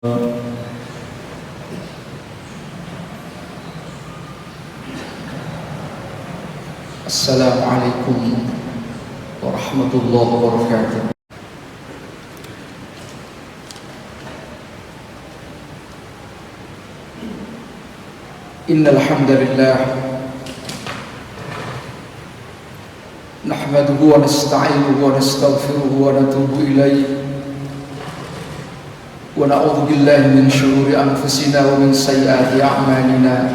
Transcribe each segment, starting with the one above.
Assalamualaikum warahmatullahi wabarakatuh. Innal hamdalillah nahmaduhu wa nasta'inuhu wa nastaghfiruhu wa natubu ilayhi wa na'udzu billahi min shururi anfusina wa min sayyiati a'malina.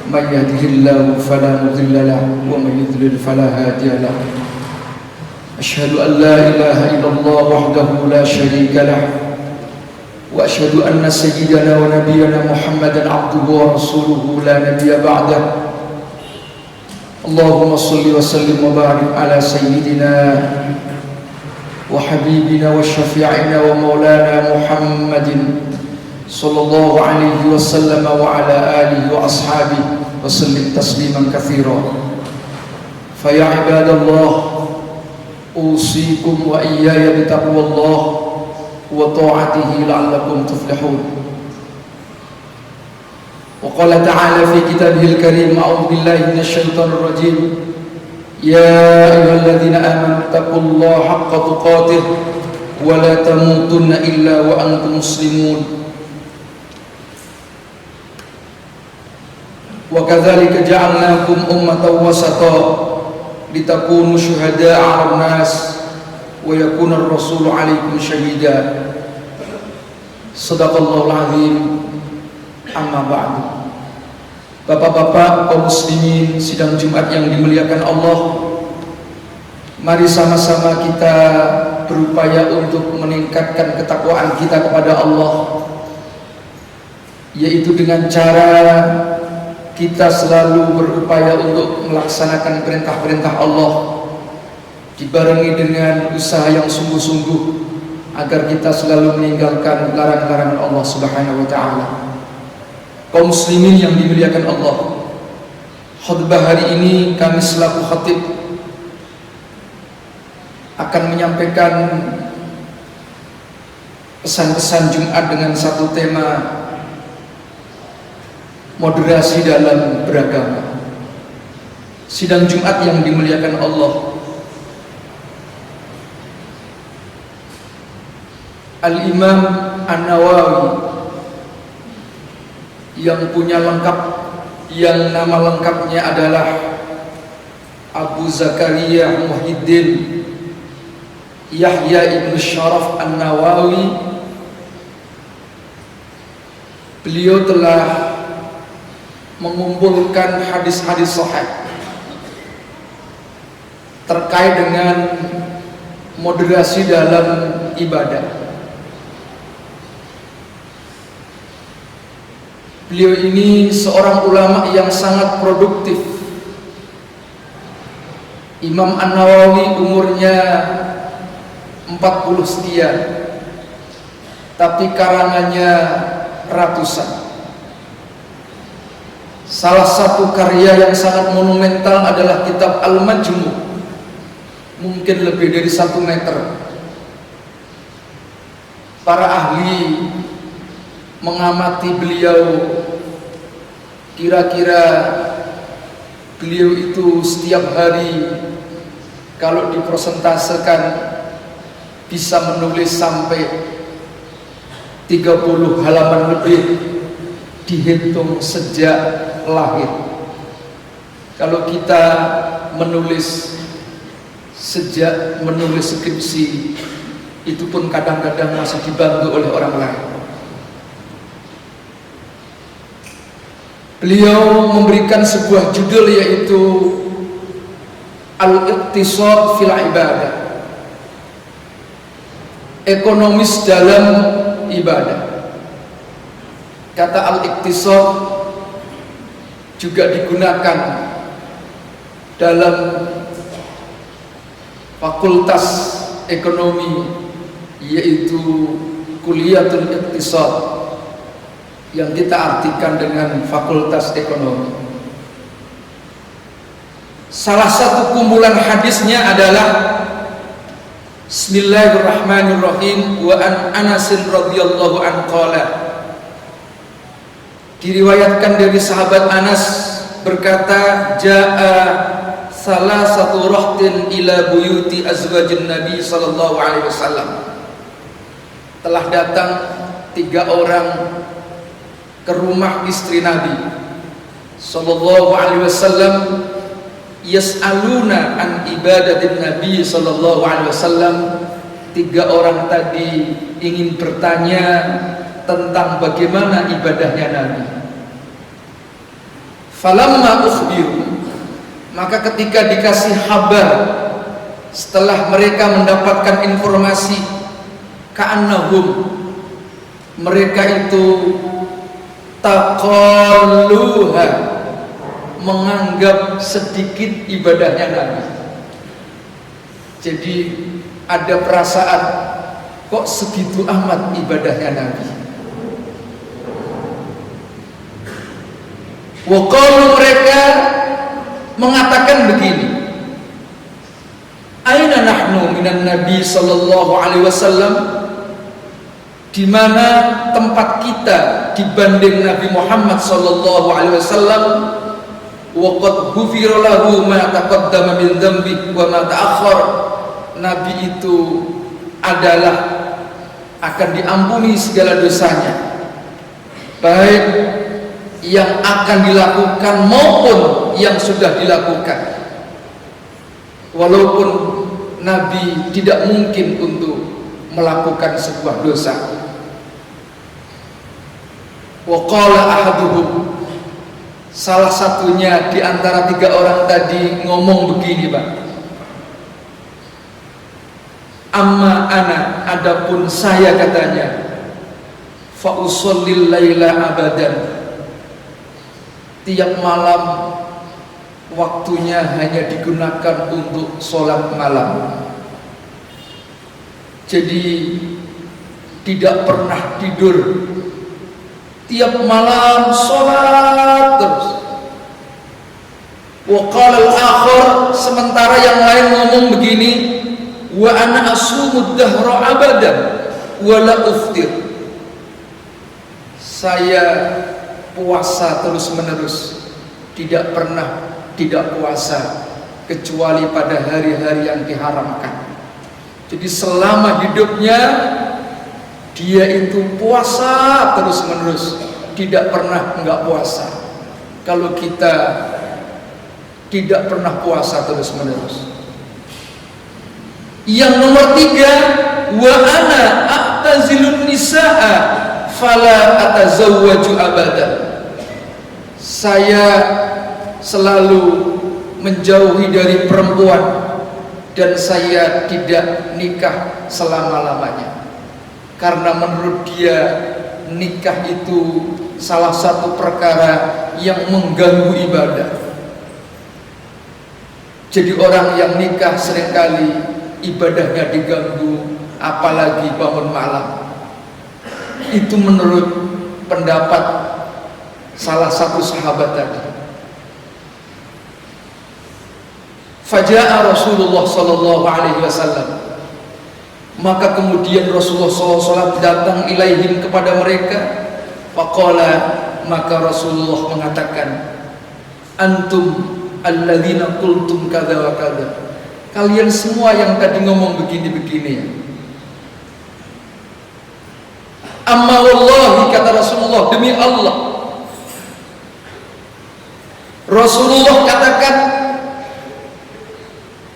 Man yahdihillahu fala mudilla lahu wa man yudlil fala hadiya lahu. Asyhadu an la ilaha illallah wahdahu la syarika lahu wa asyhadu anna sayyidana wa nabiyyana Muhammadan abduhu wa rasuluhu la nabiyya ba'dahu. Allahumma shalli wa sallim wa barik ala sayyidina wa habibina wa syafi'ina wa maulana Muhammadin sallallahu alaihi wasallam wa ala alihi wa ashabihi wa sallim tasliman katsira. Fa ya ibadallah, usikum wa iyaya bi taqwallah wa ta'atihi la'allakum tuflihun. Wa qala ta'ala fi kitabihil karim, a'udzu billahi minasy syaithanir rajim. Ya ayyuhalladzina amanu taqullaha haqqa tuqatih wa la tamutunna illa wa antum muslimun. Wa kadzalika ja'alnakum ummatan wasata litakunu syuhada'a 'alan nas wa yakuna ar-rasulu 'alaikum syahida. Shadaqallahul 'azim. Amma ba'du. Bapak-bapak kaum muslimin sidang Jumat yang dimuliakan Allah, mari sama-sama kita berupaya untuk meningkatkan ketakwaan kita kepada Allah, yaitu dengan cara kita selalu berupaya untuk melaksanakan perintah-perintah Allah, dibarengi dengan usaha yang sungguh-sungguh agar kita selalu meninggalkan larangan-larangan Allah Subhanahu wa ta'ala. Kaum muslimin yang dimuliakan Allah, khutbah hari ini kami selaku khatib akan menyampaikan pesan-pesan Jumat dengan satu tema: moderasi dalam beragama. Sidang Jumat yang dimuliakan Allah, Al-Imam An-Nawawi yang punya lengkap, yang nama lengkapnya adalah Abu Zakaria Muhyiddin Yahya ibn Sharaf An-Nawawi. Beliau telah mengumpulkan hadis-hadis sahih terkait dengan moderasi dalam ibadah. Beliau ini seorang ulama yang sangat produktif. Imam An-Nawawi umurnya 40 sekian, tapi karangannya ratusan. Salah satu karya yang sangat monumental adalah kitab Al-Majmu', mungkin lebih dari 1 meter. Para ahli mengamati beliau, kira-kira beliau itu setiap hari kalau dipresentasekan bisa menulis sampai 30 halaman lebih, dihitung sejak lahir. Kalau kita menulis sejak menulis skripsi, itu pun kadang-kadang masih dibantu oleh orang lain. Beliau memberikan sebuah judul, yaitu Al-Iqtisad fil Ibadah, ekonomis dalam ibadah. Kata al-iqtisad juga digunakan dalam fakultas ekonomi, yaitu Kuliatul Iqtisad, yang kita artikan dengan fakultas ekonomi. Salah satu kumpulan hadisnya adalah Bismillahirrahmanirrahim. Wa an Anas radhiyallahu anhu qala, diriwayatkan dari sahabat Anas berkata, jaa salah satu rahtin ila buyuti azwajin Nabi sallallahu alaihi wasallam. Telah datang 3 orang ke rumah istri Nabi sallallahu alaihi wasallam, yas'aluna an ibadatin Nabi sallallahu alaihi wasallam. 3 orang tadi ingin bertanya tentang bagaimana ibadahnya Nabi. Falamma ukhbiru, maka ketika dikasih kabar, setelah mereka mendapatkan informasi, ka'annahum, mereka itu taqalluha, menganggap sedikit ibadahnya Nabi. Jadi ada perasaan, kok segitu amat ibadahnya Nabi. Wa qalu, mereka mengatakan begini, aina nahnu minan Nabi sallallahu alaihi wasallam, di mana tempat kita dibanding Nabi Muhammad sallallahu alaihi wasallam. Wa qad ghufira lahu ma taqaddama min dzambi wa ma ta'akhkhar. Nabi itu adalah akan diampuni segala dosanya, baik yang akan dilakukan maupun yang sudah dilakukan. Walaupun Nabi tidak mungkin untuk melakukan sebuah dosa. Wa qala ahaduhum, salah satunya di antara 3 orang tadi ngomong begini, Pak. Amma ana, adapun saya, katanya, fa usallil laila abadan, tiap malam waktunya hanya digunakan untuk sholat malam. Jadi tidak pernah tidur, tiap malam sholat terus. Wa qala al-akhar, sementara yang lain ngomong begini, wa ana asumud dahra abadan wa la uftir, saya puasa terus menerus, tidak pernah tidak puasa kecuali pada hari-hari yang diharamkan. Jadi selama hidupnya dia itu puasa terus menerus, tidak pernah enggak puasa. Kalau kita tidak pernah puasa terus menerus. Yang nomor 3, wa ana a'tazilun nisaa fala atazawwaju abadan, saya selalu menjauhi dari perempuan dan saya tidak nikah selama-lamanya, karena menurut dia nikah itu salah satu perkara yang mengganggu ibadah. Jadi orang yang nikah seringkali ibadahnya diganggu, apalagi bangun malam. Itu menurut pendapat salah satu sahabat tadi. Faja'a Rasulullah sallallahu alaihi wasallam, maka kemudian Rasulullah SAW datang ilaihim, kepada mereka. Faqala, maka Rasulullah mengatakan, antum alladzina qultum kadza wa kadza, kalian semua yang tadi ngomong begini-begini. Amma wallahi, kata Rasulullah, demi Allah, Rasulullah katakan,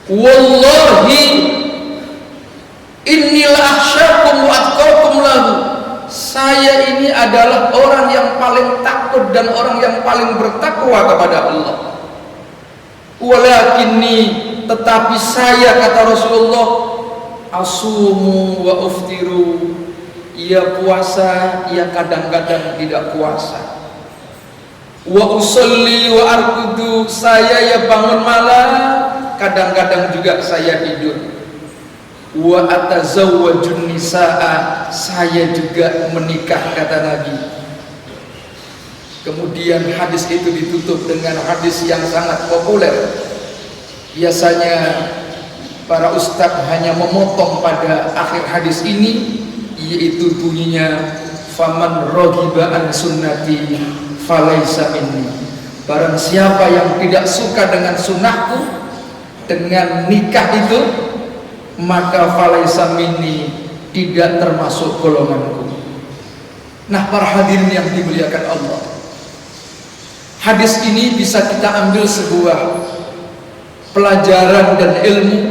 wallahi inni la akhsyakum wa atqakum lahu, saya ini adalah orang yang paling takut dan orang yang paling bertakwa kepada Allah. Walakinni, tetapi saya, kata Rasulullah, asumu wa uftiru, ia puasa, ia kadang-kadang tidak puasa. Wa usolli wa arkudu, saya ya bangun malam, kadang-kadang juga saya tidur. Wa atazawwajun nisaa, saya juga menikah, kata Nabi. Kemudian hadis itu ditutup dengan hadis yang sangat populer. Biasanya para ustadz hanya memotong pada akhir hadis ini, yaitu bunyinya faman raghiba an sunnati falaisa minni. Barang siapa yang tidak suka dengan sunnahku, dengan nikah itu, maka falaisa minni, tidak termasuk golonganku. Nah, para hadirin yang dimuliakan Allah, hadis ini bisa kita ambil sebuah pelajaran dan ilmu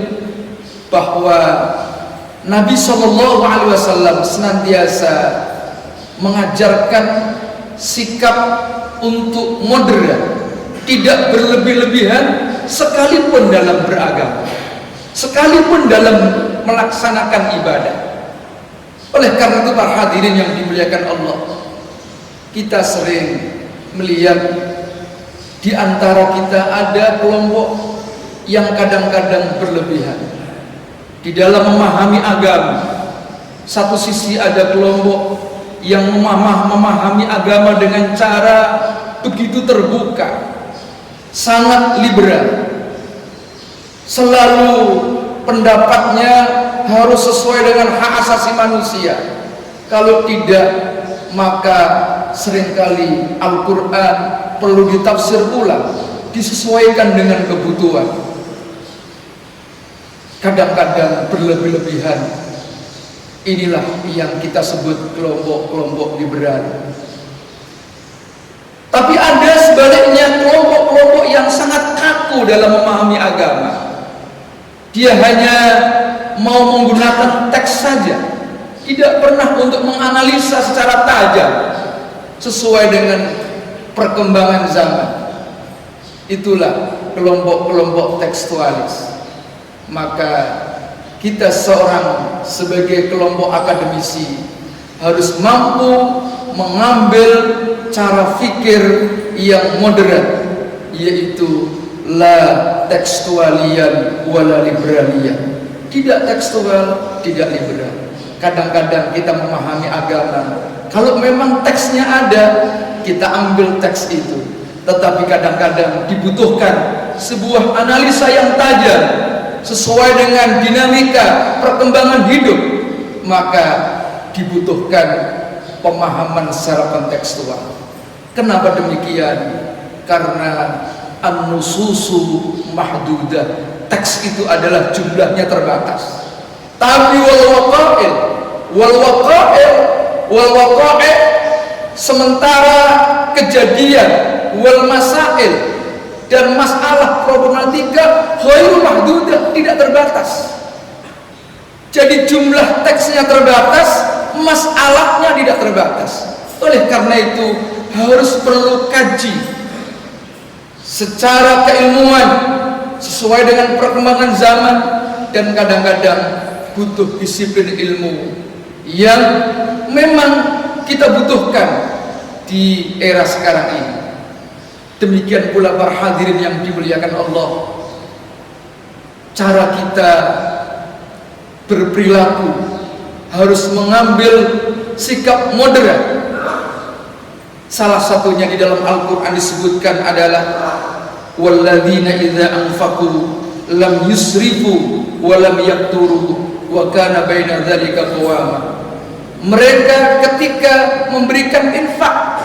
bahwa Nabi SAW senantiasa mengajarkan sikap untuk moderat, tidak berlebih-lebihan sekalipun dalam beragama, sekalipun dalam melaksanakan ibadah. Oleh karena itu para hadirin yang dimuliakan Allah, kita sering melihat di antara kita ada kelompok yang kadang-kadang berlebihan di dalam memahami agama. Satu sisi ada kelompok yang memahami agama dengan cara begitu terbuka, sangat liberal, selalu pendapatnya harus sesuai dengan hak asasi manusia. Kalau tidak, maka seringkali Al-Quran perlu ditafsir ulang, disesuaikan dengan kebutuhan. Kadang-kadang berlebih-lebihan. Inilah yang kita sebut kelompok-kelompok liberal. Tapi ada sebaliknya kelompok-kelompok yang sangat kaku dalam memahami agama. Dia hanya mau menggunakan teks saja, tidak pernah untuk menganalisa secara tajam sesuai dengan perkembangan zaman. Itulah kelompok-kelompok tekstualis. Maka kita sebagai kelompok akademisi harus mampu mengambil cara fikir yang moderat, yaitu la tekstualian wala liberalian, tidak tekstual, tidak liberal. Kadang-kadang kita memahami agama, kalau memang teksnya ada, kita ambil teks itu. Tetapi kadang-kadang dibutuhkan sebuah analisa yang tajam sesuai dengan dinamika perkembangan hidup, maka dibutuhkan pemahaman secara kontekstual. Kenapa demikian? Karena an-nususu mahdudah, teks itu adalah jumlahnya terbatas. Tapi wal waqa'i, sementara kejadian wal masail dan masalah problematika ghairu mahdudah, tidak terbatas. Jadi jumlah teksnya terbatas, masalahnya tidak terbatas. Oleh karena itu harus perlu kaji secara keilmuan sesuai dengan perkembangan zaman, dan kadang-kadang butuh disiplin ilmu yang memang kita butuhkan di era sekarang ini. Demikian pula para hadirin yang dimuliakan Allah, cara kita berperilaku harus mengambil sikap moderat. Salah satunya di dalam Al-Quran disebutkan adalah walladzina idza anfaqu lam yusrifu wa lam yaqturu wa kana baina dzalika qawama. Mereka ketika memberikan infak,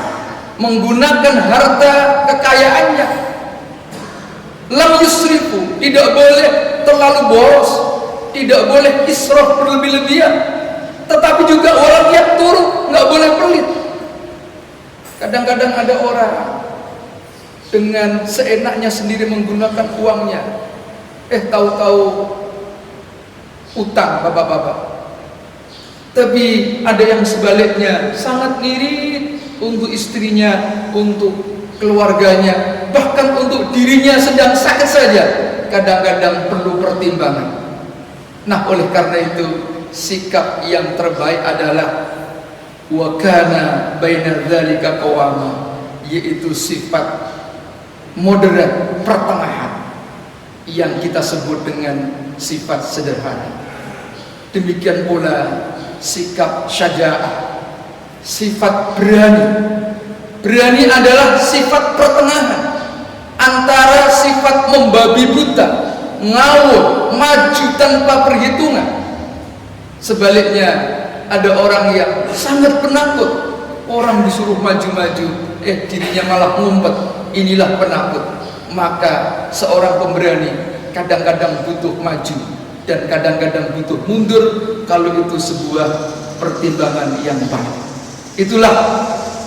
menggunakan harta kekayaannya, lam yusrifu, tidak boleh terlalu boros, tidak boleh israf berlebih-lebihan, tetapi juga walam yaqturu, nggak boleh pelit. Kadang-kadang ada orang dengan seenaknya sendiri menggunakan uangnya, tahu-tahu utang bapak-bapak. Tapi ada yang sebaliknya, sangat ngirit untuk istrinya, untuk keluarganya, bahkan untuk dirinya sedang sakit saja, kadang-kadang perlu pertimbangan. Nah, oleh karena itu sikap yang terbaik adalah wa kana baina dzalika qawama, yaitu sifat moderat, pertengahan, yang kita sebut dengan sifat sederhana. Demikian pula sikap syaja'ah, sifat berani. Berani adalah sifat pertengahan antara sifat membabi buta, ngawur, maju tanpa perhitungan. Sebaliknya ada orang yang sangat penakut, orang disuruh maju-maju, dirinya malah ngumpet. Inilah penakut. Maka seorang pemberani kadang-kadang butuh maju dan kadang-kadang butuh mundur kalau itu sebuah pertimbangan yang baik. Itulah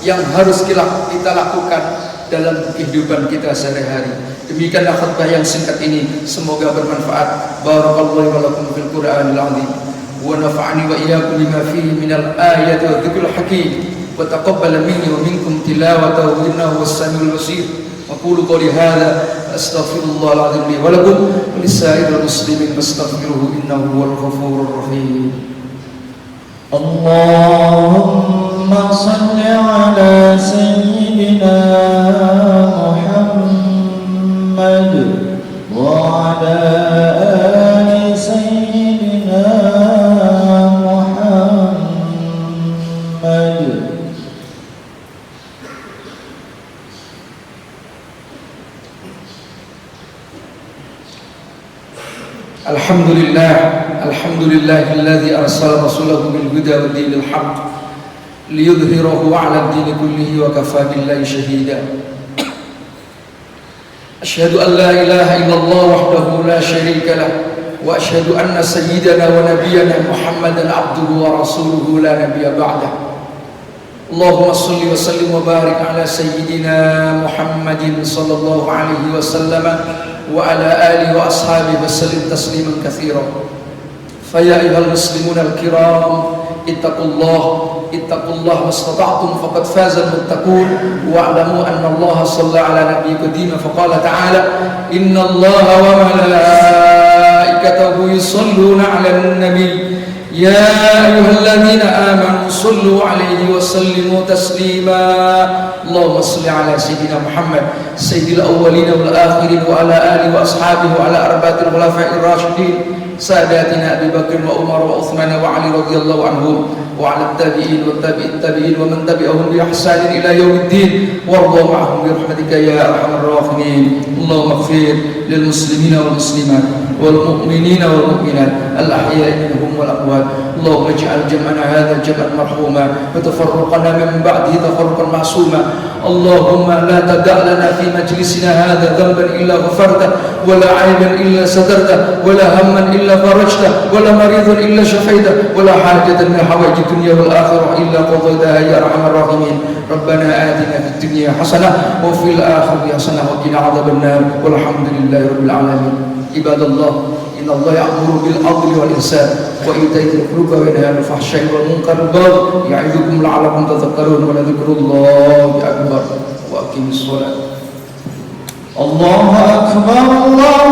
yang harus kita lakukan dalam kehidupan kita sehari-hari. Demikianlah khutbah yang singkat ini, semoga bermanfaat. Barakallahu wa lakum fil Qur'anil azim wa nafa'ani wa iyyakum bima fihi minal ayati wa dzikril hakim wa taqabbala minni wa minkum tilawatahu innahu was-sami'ul basir. Aqulu qawli hadza astaghfirullahal azim li wa lakum wa lisa'iril muslimin fastaghfiruhu innahu huwal ghafurur rahim. Allahumma salli ala sayyidina Muhammad wa ala ali sayyidina Muhammad. Alhamdulillahilladzi arsala rasulahu bil huda wa dinil haqq liyudhhirahu 'ala ad-din kullihi wa kafaa billahi shahida. Asyhadu an la ilaha illallah wahdahu la syarika lah wa asyhadu anna sayyidana wa nabiyyana Muhammadan 'abduhu wa rasuluhu la nabiyya ba'dah. Allahumma shalli wa sallim wa barik ala sayyidina Muhammadin sallallahu alaihi wasallam wa ala alihi wa ashabihi wa sallim tasliman katsiran. Faya ayyuhal muslimun al-kiram, ittaqullah mastata'tum faqad fazal muttaqun wa'lamu anna Allah shalla ala nabiyyika dima faqala ta'ala innallaha wa malaikatahu yusalluna 'alan nabiy ya ayyuhalladzina amanu sallu 'alaihi wa sallimu taslima. Allahumma shalli ala sayyidina Muhammad sayyidil awwalin wal akhirin wa ala alihi wa ashabihi wa ala arba'atil khulafa'ir rasyidin ساداتنا أبي بكر وعمر وعثمان وعلي رضي الله عنهم وعلى التابعين والتابعين التابعين ومن تبعهم بإحسان إلى يوم الدين وارض معهم برحمتك يا أرحم الراحمين. اللهم اغفر للمسلمين والمسلمات والمؤمنين والمؤمنات الأحياء منهم والأموات. اللهم اجعل جمعنا هذا جمعا مرحوما وتفرقنا من بعده تفرقا معصوما. اللهم لا تدع لنا في مجلسنا هذا ذنبا إلا غفرته ولا عيبا إلا سترته ولا هما إلا فرجته ولا مريضا إلا شفيته ولا حاجة من حوائج الدنيا والآخرة إلا قضيتها يا أرحم الراحمين. ربنا آتنا في الدنيا حسنة وفي الآخرة حسنة وقنا عذاب النار والحمد لله رب العالمين. عباد الله إن الله يأمر بالعدل والإحسان وإيتاء ذي القربى وينهى عن الفحشاء والمنكر والبغي يعظكم لعلكم تذكرون ولذكر الله أكبر وأقيموا الصلاة. الله أكبر الله